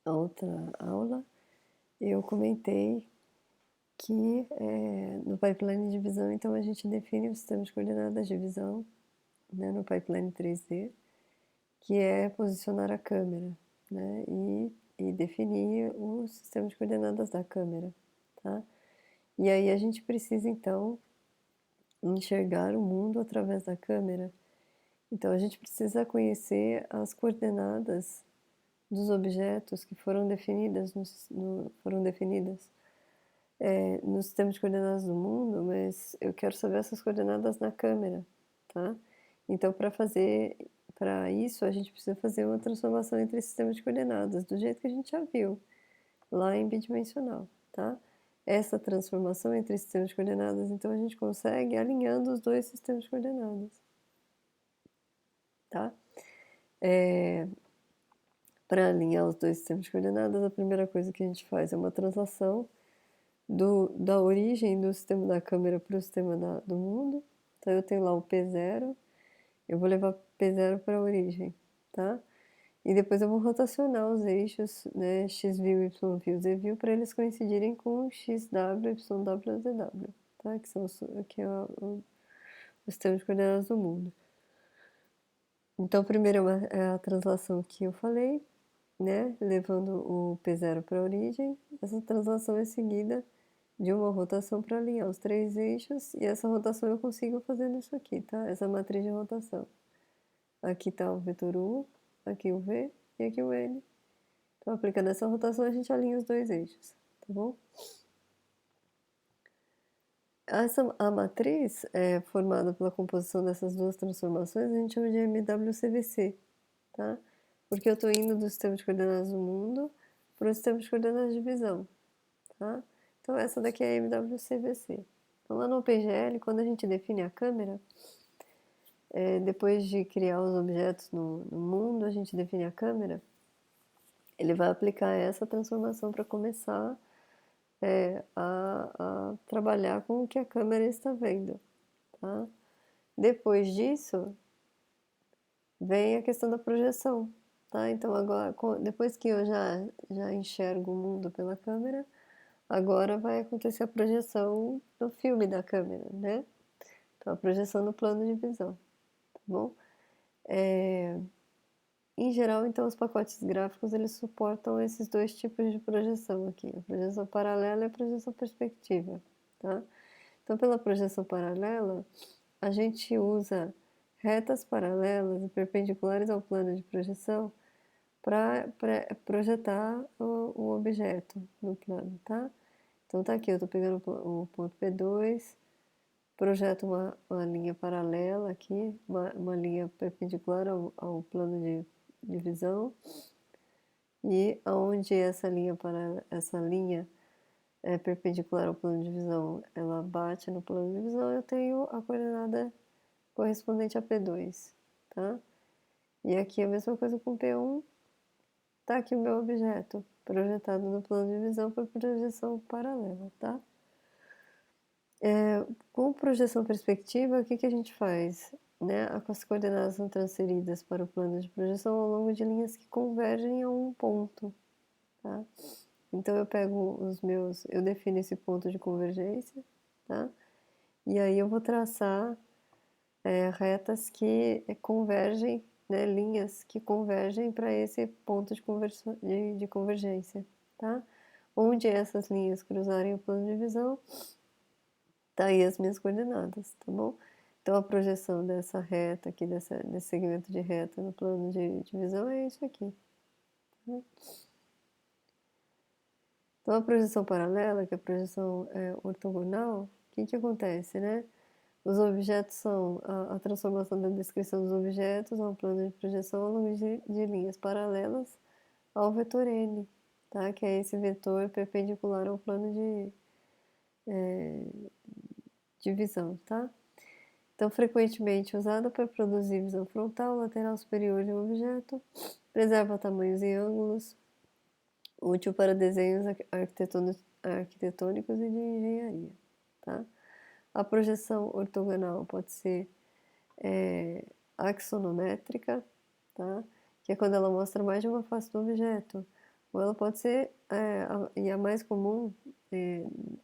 a outra aula, eu comentei que, no pipeline de visão, então, a gente define o sistema de coordenadas de visão, né, no pipeline 3D, que é posicionar a câmera, né, e definir o sistema de coordenadas da câmera, tá. E aí a gente precisa, então, enxergar o mundo através da câmera. Então a gente precisa conhecer as coordenadas dos objetos que foram definidas foram definidas, no sistema de coordenadas do mundo, mas eu quero saber essas coordenadas na câmera, tá. Então para isso a gente precisa fazer uma transformação entre sistemas de coordenadas, do jeito que a gente já viu, lá em bidimensional, tá. Essa transformação entre sistemas de coordenadas, então a gente consegue alinhando os 2 sistemas de coordenadas, tá. Eh Para alinhar os 2 sistemas de coordenadas, a primeira coisa que a gente faz é uma translação da origem do sistema da câmera para o sistema do mundo. Então eu tenho lá o P0, eu vou levar P0 para a origem, tá. E depois eu vou rotacionar os eixos, né, x view, y view, z view, para eles coincidirem com xw, yw, zw, tá, que são que é o sistema de coordenadas do mundo. Então primeiro é a translação que eu falei, né, levando o P0 para a origem. Essa translação é seguida de uma rotação para alinhar os 3 eixos, e essa rotação eu consigo fazendo isso aqui, tá? Essa matriz de rotação. Aqui está o vetor U, aqui o V e aqui o N. Então, aplicando essa rotação, a gente alinha os 2 eixos, tá bom? A matriz é formada pela composição dessas duas transformações, a gente chama de MWCVC, tá? Porque eu estou indo do sistema de coordenadas do mundo para o sistema de coordenadas de visão, tá? Então essa daqui é a MWCVC. Então lá no OpenGL, quando a gente define a câmera, depois de criar os objetos no mundo, a gente define a câmera, ele vai aplicar essa transformação para começar a trabalhar com o que a câmera está vendo, tá? Depois disso, vem a questão da projeção, tá? Então agora, depois que eu já enxergo o mundo pela câmera, agora vai acontecer a projeção do filme da câmera, né? Então a projeção no plano de visão, tá bom? Em geral, então, os pacotes gráficos eles suportam esses 2 tipos de projeção aqui, a projeção paralela e a projeção perspectiva, tá? Então, pela projeção paralela, a gente usa retas paralelas e perpendiculares ao plano de projeção para projetar o objeto no plano, tá? Então tá aqui, eu estou pegando o ponto P2, projeto uma linha paralela aqui, uma linha perpendicular ao plano de visão, e aonde essa linha é perpendicular ao plano de visão, ela bate no plano de visão, eu tenho a coordenada correspondente a P2, tá? E aqui a mesma coisa com P1, tá aqui o meu objeto, projetado no plano de visão por projeção paralela, tá? Com projeção perspectiva, o que a gente faz? Né? As coordenadas são transferidas para o plano de projeção ao longo de linhas que convergem a um ponto, tá? Então eu pego eu defino esse ponto de convergência, tá? E aí eu vou traçar retas que convergem, né? Linhas que convergem para esse ponto de convergência, tá? Onde essas linhas cruzarem o plano de visão, tá aí as minhas coordenadas, tá bom? Então a projeção dessa reta aqui, desse segmento de reta no plano de visão é isso aqui, tá? Então a projeção paralela, que é a projeção ortogonal, o que acontece, né? Os objetos são a transformação da descrição dos objetos ao plano de projeção ao longo de linhas paralelas ao vetor n, tá? Que é esse vetor perpendicular ao plano de visão, tá? Então, frequentemente usada para produzir visão frontal, lateral superior de um objeto, preserva tamanhos e ângulos, útil para desenhos arquitetônicos e de engenharia, tá? A projeção ortogonal pode ser axonométrica, tá? Que é quando ela mostra mais de uma face do objeto, ou ela pode ser, e a mais comum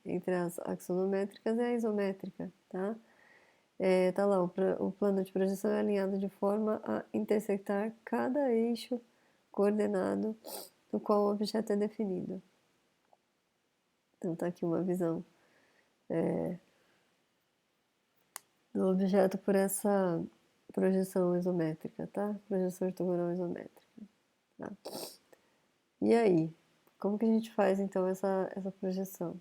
entre as axonométricas é a isométrica, tá? Tá lá, o plano de projeção é alinhado de forma a intersectar cada eixo coordenado no qual o objeto é definido. Então tá aqui uma visão do objeto por essa projeção isométrica, tá? Projeção ortogonal isométrica, tá? E aí, como que a gente faz então essa projeção? O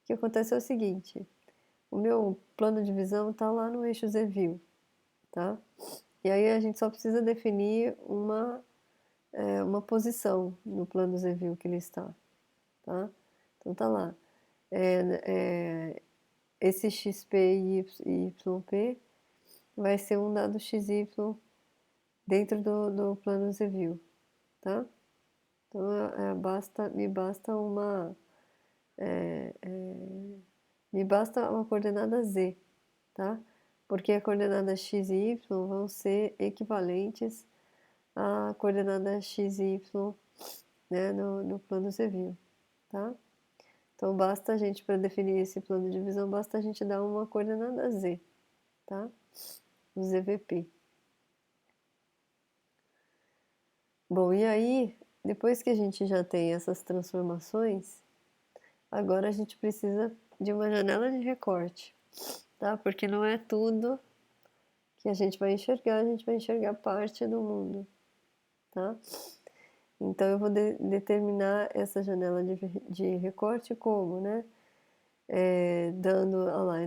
que acontece é o seguinte, o meu plano de visão está lá no eixo Z-view, tá? E aí a gente só precisa definir uma posição no plano Z-view que ele está, tá? Então tá lá. Esse XP e YP vai ser um dado XY dentro do plano Z-view, tá? Então me basta uma coordenada Z, tá? Porque a coordenada x e y vão ser equivalentes à coordenada x e y, né, no plano Z-view, tá? Então basta a gente, para definir esse plano de visão, basta a gente dar uma coordenada Z, tá? O ZVP. Bom, e aí, depois que a gente já tem essas transformações, agora a gente precisa de uma janela de recorte, tá? Porque não é tudo que a gente vai enxergar parte do mundo, tá? Então eu vou determinar essa janela de recorte como, né? É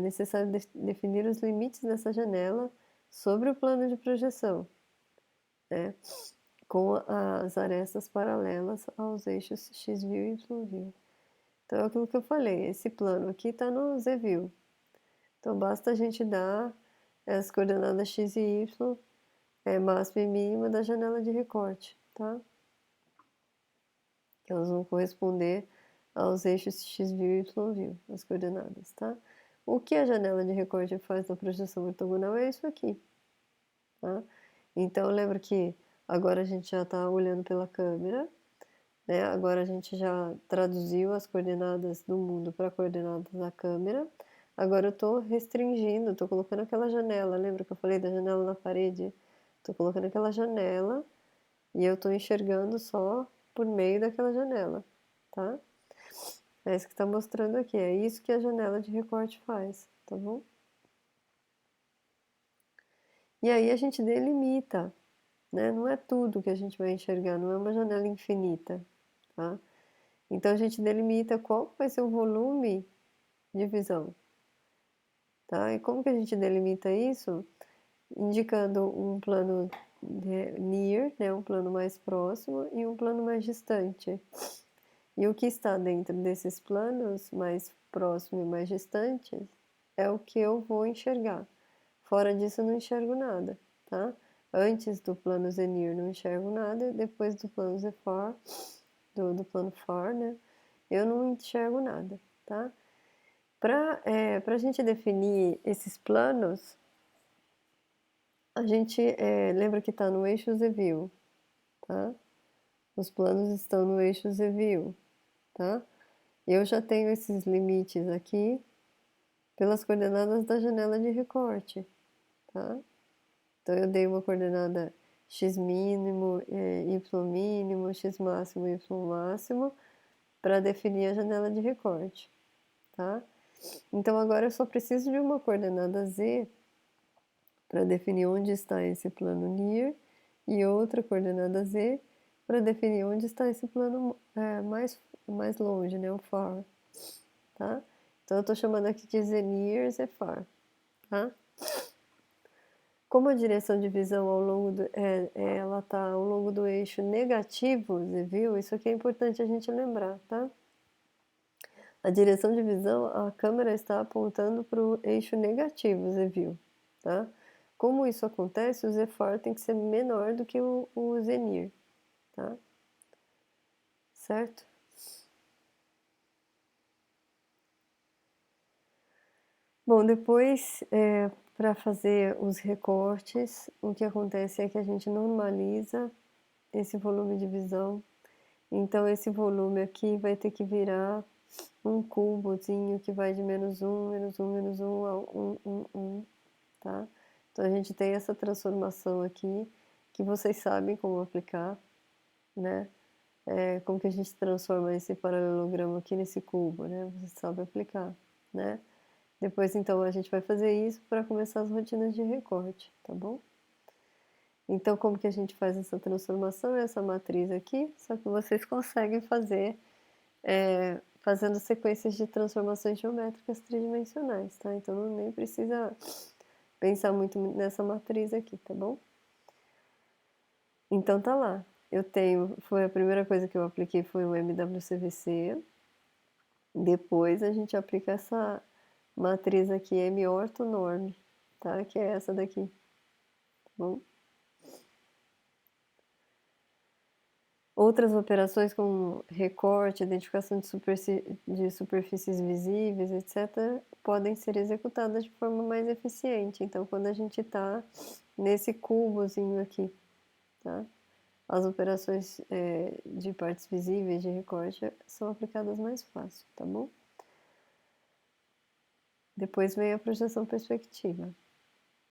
necessário definir os limites dessa janela sobre o plano de projeção, né? Com as arestas paralelas aos eixos x-view e y-view. Então é aquilo que eu falei, esse plano aqui está no z-view. Então basta a gente dar as coordenadas x e y, máxima e mínima da janela de recorte, tá? Que elas vão corresponder aos eixos x-view e y-view, as coordenadas, tá? O que a janela de recorte faz na projeção ortogonal é isso aqui, tá? Então lembra que agora a gente já está olhando pela câmera, né? Agora a gente já traduziu as coordenadas do mundo para coordenadas da câmera. Agora eu estou restringindo, estou colocando aquela janela, lembra que eu falei da janela na parede? Estou colocando aquela janela e eu estou enxergando só por meio daquela janela, tá? É isso que está mostrando aqui, é isso que a janela de recorte faz, tá bom? E aí a gente delimita, né? Não é tudo que a gente vai enxergar, não é uma janela infinita, tá? Então a gente delimita qual vai ser o volume de visão, tá? E como que a gente delimita isso? Indicando um plano near, né? Um plano mais próximo e um plano mais distante. E o que está dentro desses planos mais próximo e mais distante é o que eu vou enxergar. Fora disso eu não enxergo nada, tá? Antes do plano Z-near não enxergo nada, depois do plano Z-far, do plano far, né? Eu não enxergo nada, tá? Para a gente definir esses planos, a gente lembra que está no eixo Z-view, tá? Os planos estão no eixo Z-view, tá? Eu já tenho esses limites aqui pelas coordenadas da janela de recorte, tá? Então eu dei uma coordenada x mínimo, y mínimo, x máximo, y máximo para definir a janela de recorte, tá? Então agora eu só preciso de uma coordenada z para definir onde está esse plano near e outra coordenada z para definir onde está esse plano mais longe, né, o far, tá? Então eu estou chamando aqui de z near, z far, tá? Como a direção de visão ela está ao longo do eixo negativo, você viu? Isso aqui é importante a gente lembrar, tá? A direção de visão, a câmera está apontando para o eixo negativo, você viu, tá? Como isso acontece, o Z-far tem que ser menor do que o Z-near, tá? Certo? Bom, depois, para fazer os recortes, o que acontece é que a gente normaliza esse volume de visão Então esse volume aqui vai ter que virar um cubozinho que vai de -1, -1 a 1, tá? Então a gente tem essa transformação aqui, que vocês sabem como aplicar, né? Como que a gente transforma esse paralelogramo aqui nesse cubo, né? Você sabe aplicar, né? Depois, então, a gente vai fazer isso para começar as rotinas de recorte, tá bom? Então, como que a gente faz essa transformação? Essa matriz aqui, só que vocês conseguem fazer fazendo sequências de transformações geométricas tridimensionais, tá? Então, nem precisa pensar muito nessa matriz aqui, tá bom? Então, tá lá. Eu tenho, foi a primeira coisa que eu apliquei foi o MWCVC. Depois a gente aplica essa matriz aqui, M-ortonorm, tá? Que é essa daqui, tá bom? Outras operações como recorte, identificação de superfícies visíveis, etc., podem ser executadas de forma mais eficiente. Então, quando a gente está nesse cubozinho aqui, tá? As operações de partes visíveis, de recorte, são aplicadas mais fácil, tá bom? Depois vem a projeção perspectiva.